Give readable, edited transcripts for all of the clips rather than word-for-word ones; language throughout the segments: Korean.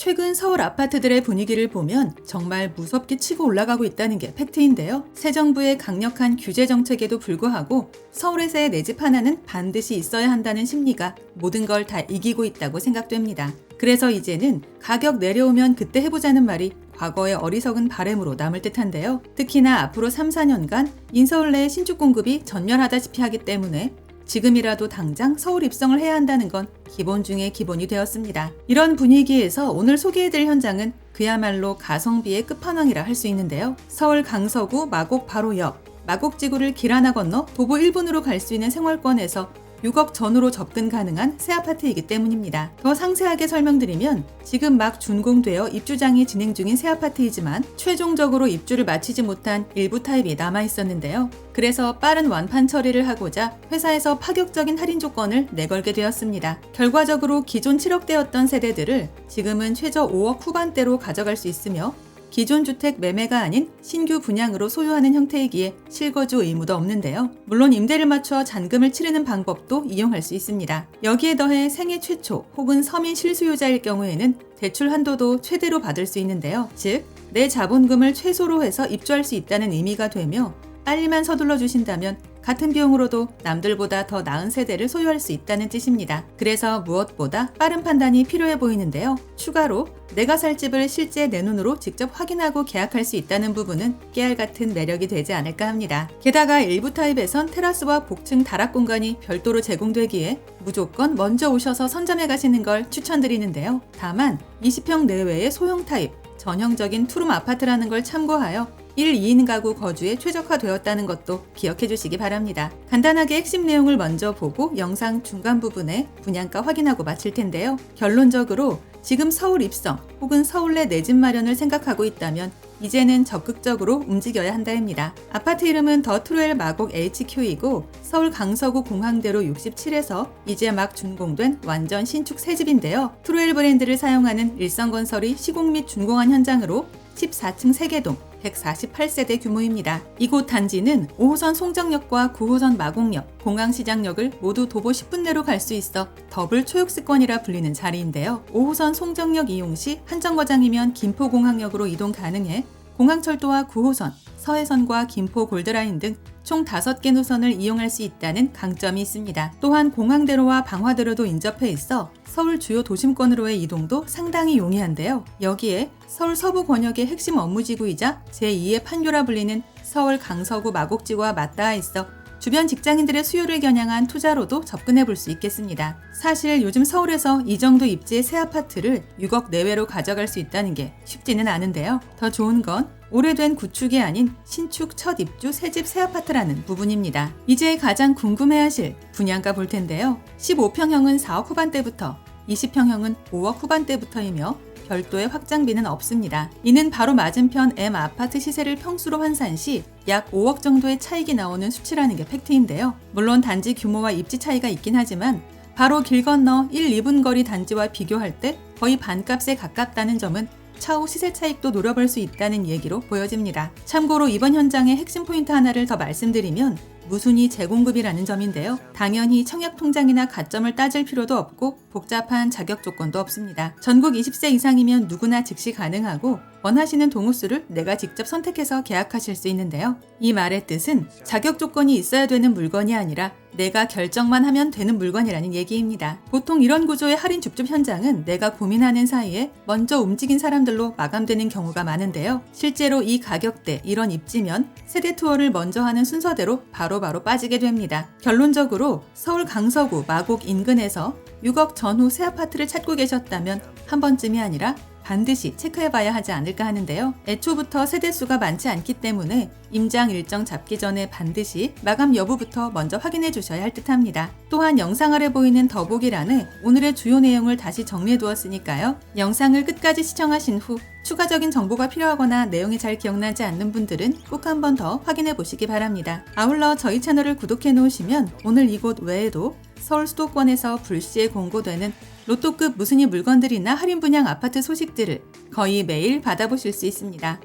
최근 서울 아파트들의 분위기를 보면 정말 무섭게 치고 올라가고 있다는 게 팩트인데요. 새 정부의 강력한 규제 정책에도 불구하고 서울에서의 내 집 하나는 반드시 있어야 한다는 심리가 모든 걸 다 이기고 있다고 생각됩니다. 그래서 이제는 가격 내려오면 그때 해보자는 말이 과거의 어리석은 바램으로 남을 듯한데요. 특히나 앞으로 3, 4년간 인서울 내 신축 공급이 전멸하다시피 하기 때문에 지금이라도 당장 서울 입성을 해야 한다는 건 기본 중에 기본이 되었습니다. 이런 분위기에서 오늘 소개해드릴 현장은 그야말로 가성비의 끝판왕이라 할 수 있는데요. 서울 강서구 마곡 바로 옆 마곡지구를 길 하나 건너 도보 1분으로 갈 수 있는 생활권에서 6억 전후로 접근 가능한 새 아파트이기 때문입니다. 더 상세하게 설명드리면 지금 막 준공되어 입주장이 진행 중인 새 아파트이지만 최종적으로 입주를 마치지 못한 일부 타입이 남아 있었는데요. 그래서 빠른 완판 처리를 하고자 회사에서 파격적인 할인 조건을 내걸게 되었습니다. 결과적으로 기존 7억대였던 세대들을 지금은 최저 5억 후반대로 가져갈 수 있으며 기존 주택 매매가 아닌 신규 분양으로 소유하는 형태이기에 실거주 의무도 없는데요. 물론 임대를 맞춰 잔금을 치르는 방법도 이용할 수 있습니다. 여기에 더해 생애 최초 혹은 서민 실수요자일 경우에는 대출 한도도 최대로 받을 수 있는데요. 즉, 내 자본금을 최소로 해서 입주할 수 있다는 의미가 되며 빨리만 서둘러 주신다면 같은 비용으로도 남들보다 더 나은 세대를 소유할 수 있다는 뜻입니다. 그래서 무엇보다 빠른 판단이 필요해 보이는데요. 추가로 내가 살 집을 실제 내 눈으로 직접 확인하고 계약할 수 있다는 부분은 깨알 같은 매력이 되지 않을까 합니다. 게다가 일부 타입에선 테라스와 복층 다락 공간이 별도로 제공되기에 무조건 먼저 오셔서 선점해 가시는 걸 추천드리는데요. 다만 20평 내외의 소형 타입, 전형적인 투룸 아파트라는 걸 참고하여 1, 2인 가구 거주에 최적화되었다는 것도 기억해 주시기 바랍니다. 간단하게 핵심 내용을 먼저 보고 영상 중간 부분에 분양가 확인하고 마칠 텐데요. 결론적으로 지금 서울 입성 혹은 서울 내 내 집 마련을 생각하고 있다면 이제는 적극적으로 움직여야 한다입니다. 아파트 이름은 더 트루엘 마곡 HQ이고 서울 강서구 공항대로 67에서 이제 막 준공된 완전 신축 새집인데요. 트루엘 브랜드를 사용하는 일성건설이 시공 및 준공한 현장으로 14층 3개동 148세대 규모입니다. 이곳 단지는 5호선 송정역과 9호선 마곡역, 공항시장역을 모두 도보 10분 내로 갈 수 있어 더블 초역세권이라 불리는 자리인데요. 5호선 송정역 이용 시 한정거장이면 김포공항역으로 이동 가능해 공항철도와 9호선, 서해선과 김포 골드라인 등 총 5개 노선을 이용할 수 있다는 강점이 있습니다. 또한 공항대로와 방화대로도 인접해 있어 서울 주요 도심권으로의 이동도 상당히 용이한데요. 여기에 서울 서부 권역의 핵심 업무지구이자 제2의 판교라 불리는 서울 강서구 마곡지구와 맞닿아 있어 주변 직장인들의 수요를 겨냥한 투자로도 접근해 볼 수 있겠습니다. 사실 요즘 서울에서 이 정도 입지의 새 아파트를 6억 내외로 가져갈 수 있다는 게 쉽지는 않은데요. 더 좋은 건 오래된 구축이 아닌 신축 첫 입주 새집 새 아파트라는 부분입니다. 이제 가장 궁금해하실 분양가 볼 텐데요. 15평형은 4억 후반대부터 20평형은 5억 후반대부터이며 별도의 확장비는 없습니다. 이는 바로 맞은편 M 아파트 시세를 평수로 환산 시 약 5억 정도의 차익이 나오는 수치라는 게 팩트인데요. 물론 단지 규모와 입지 차이가 있긴 하지만 바로 길 건너 1, 2분 거리 단지와 비교할 때 거의 반값에 가깝다는 점은 차후 시세 차익도 노려볼 수 있다는 얘기로 보여집니다. 참고로 이번 현장의 핵심 포인트 하나를 더 말씀드리면 무순위 재공급이라는 점인데요. 당연히 청약통장이나 가점을 따질 필요도 없고 복잡한 자격 조건도 없습니다. 전국 20세 이상이면 누구나 즉시 가능하고 원하시는 동호수를 내가 직접 선택해서 계약하실 수 있는데요. 이 말의 뜻은 자격 조건이 있어야 되는 물건이 아니라 내가 결정만 하면 되는 물건이라는 얘기입니다. 보통 이런 구조의 할인 줍줍 현장은 내가 고민하는 사이에 먼저 움직인 사람들로 마감되는 경우가 많은데요. 실제로 이 가격대, 이런 입지면 세대 투어를 먼저 하는 순서대로 바로바로 빠지게 됩니다. 결론적으로 서울 강서구 마곡 인근에서 6억 전후 새 아파트를 찾고 계셨다면 한 번쯤이 아니라 반드시 체크해봐야 하지 않을까 하는데요. 애초부터 세대수가 많지 않기 때문에 임장 일정 잡기 전에 반드시 마감 여부부터 먼저 확인해 주셔야 할 듯합니다. 또한 영상 아래 보이는 더보기란에 오늘의 주요 내용을 다시 정리해 두었으니까요. 영상을 끝까지 시청하신 후 추가적인 정보가 필요하거나 내용이 잘 기억나지 않는 분들은 꼭 한 번 더 확인해 보시기 바랍니다. 아울러 저희 채널을 구독해 놓으시면 오늘 이곳 외에도 서울 수도권에서 불시에 공고되는 로또급 무순위 물건들이나 할인 분양 아파트 소식들을 거의 매일 받아보실 수 있습니다.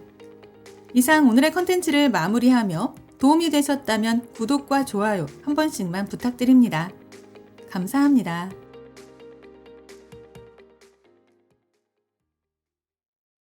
이상 오늘의 컨텐츠를 마무리하며 도움이 되셨다면 구독과 좋아요 한 번씩만 부탁드립니다. 감사합니다.